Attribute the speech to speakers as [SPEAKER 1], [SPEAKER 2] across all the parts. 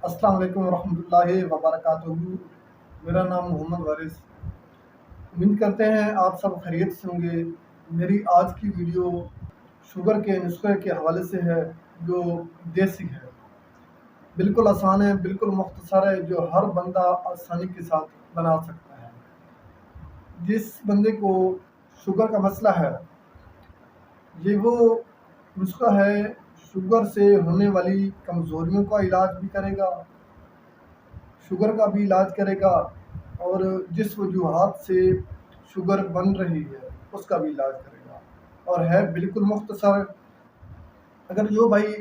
[SPEAKER 1] अस्सलाम वालेकुम रहमतुल्लाहि व बरकातुहू। मेरा नाम मोहम्मद वारिस। उम्मीद करते हैं आप सब खैरियत से होंगे। मेरी आज की वीडियो शुगर के नुस्खे के हवाले से है, जो देसी है। बिल्कुल आसान है, बिल्कुल मुख्तसर है, जो हर बंदा आसानी के साथ बना सकता है। जिस बंदे को शुगर का मसला है, ये वो नुस्खा है, शुगर से होने वाली कमज़ोरियों का इलाज भी करेगा, शुगर का भी इलाज करेगा, और जिस वजूहात से शुगर बन रही है उसका भी इलाज करेगा, और है बिल्कुल मुख्तसर। अगर जो भाई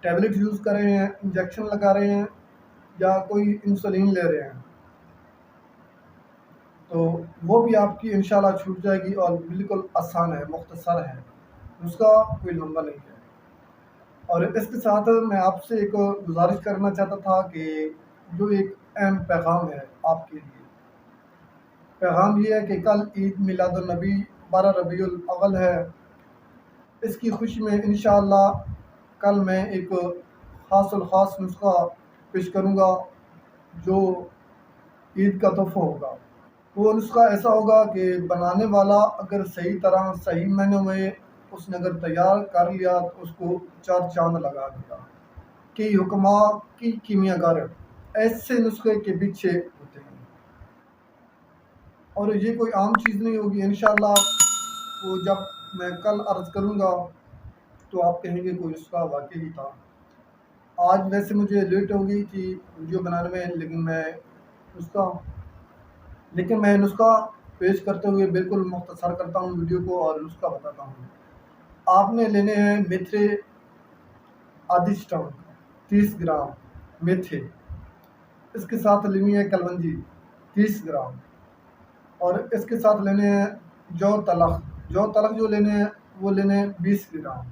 [SPEAKER 1] टैबलेट यूज़ कर रहे हैं, इंजेक्शन लगा रहे हैं, या कोई इंसुलिन ले रहे हैं, तो वो भी आपकी इंशाल्लाह छूट जाएगी। और बिल्कुल आसान है, मुख्तसर है, उसका कोई लंबा नहीं है। और इसके साथ मैं आपसे एक गुजारिश करना चाहता था कि जो एक अहम पैगाम है आपके लिए। पैगाम ये है कि कल ईद मिलादुन्नबी 12 रबीउल अव्वल है। इसकी खुशी में इंशाअल्लाह कल मैं एक ख़ास नुस्खा पेश करूँगा, जो ईद का तोहफ़ा होगा। वो नुस्खा ऐसा होगा कि बनाने वाला अगर सही तरह सही मायनों में उसने अगर तैयार कर लिया तो उसको चार चाँद लगा दिया। कि हुक्मा की कीमियागर ऐसे नुस्खे के पीछे होते हैं, और ये कोई आम चीज़ नहीं होगी इंशाअल्लाह। वो जब मैं कल अर्ज़ करूँगा तो आप कहेंगे कोई नुस्खा वाकई ही था। आज वैसे मुझे लेट हो गई थी वीडियो बनाने में, लेकिन मैं नुस्खा पेश करते हुए बिल्कुल मुख्तसर करता हूँ वीडियो को और नुस्खा बताता हूँ। आपने लेने हैं मेथे आधी स्टम्प 30 ग्राम मेथे। इसके साथ लेनी है कलवंजी 30 ग्राम, और इसके साथ लेने हैं जौ तलक जो लेने हैं वो लेने हैं 20 ग्राम,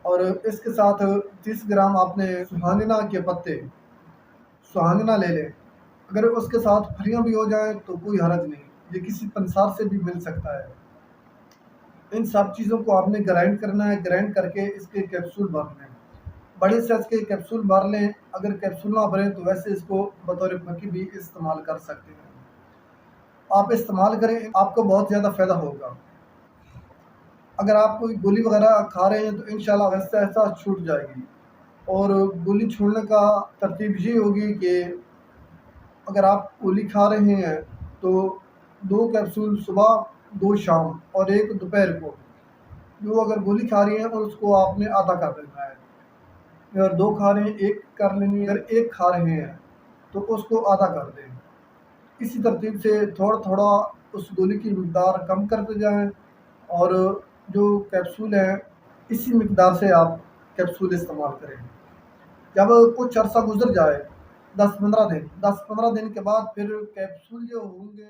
[SPEAKER 1] और इसके साथ 30 ग्राम आपने सुहानिना के पत्ते सुहानिना ले लें। अगर उसके साथ फलियां भी हो जाएं तो कोई हरज नहीं, ये किसी पंसार से भी मिल सकता है। इन सब चीज़ों को आपने ग्राइंड करना है, ग्राइंड करके इसके कैप्सूल भरने हैं। बड़े साइज के कैप्सूल भर लें, अगर कैप्सूल ना भरें तो वैसे इसको बतौर फकी भी इस्तेमाल कर सकते हैं। आप इस्तेमाल करें, आपको बहुत ज़्यादा फ़ायदा होगा। अगर आप कोई गोली वगैरह खा रहे हैं तो इंशाल्लाह आहिस्ता आहिस्ता छूट जाएगी। और गोली छोड़ने का तरतीब ये होगी कि अगर आप गोली खा रहे हैं तो 2 कैप्सूल सुबह, 2 शाम और 1 दोपहर को। जो अगर गोली खा रही हैं और उसको आपने आधा कर देना है। अगर 2 खा रहे हैं 1 कर लेनी है, अगर 1 खा रहे हैं तो उसको आधा कर दें। इसी तरतीब से थोड़ा थोड़ा उस गोली की मिकदार कम करते जाएं, और जो कैप्सूल हैं इसी मिकदार से आप कैप्सूल इस्तेमाल करें। जब कुछ अरसा गुजर जाए, 10-15 दिन के बाद फिर कैप्सूल जो होंगे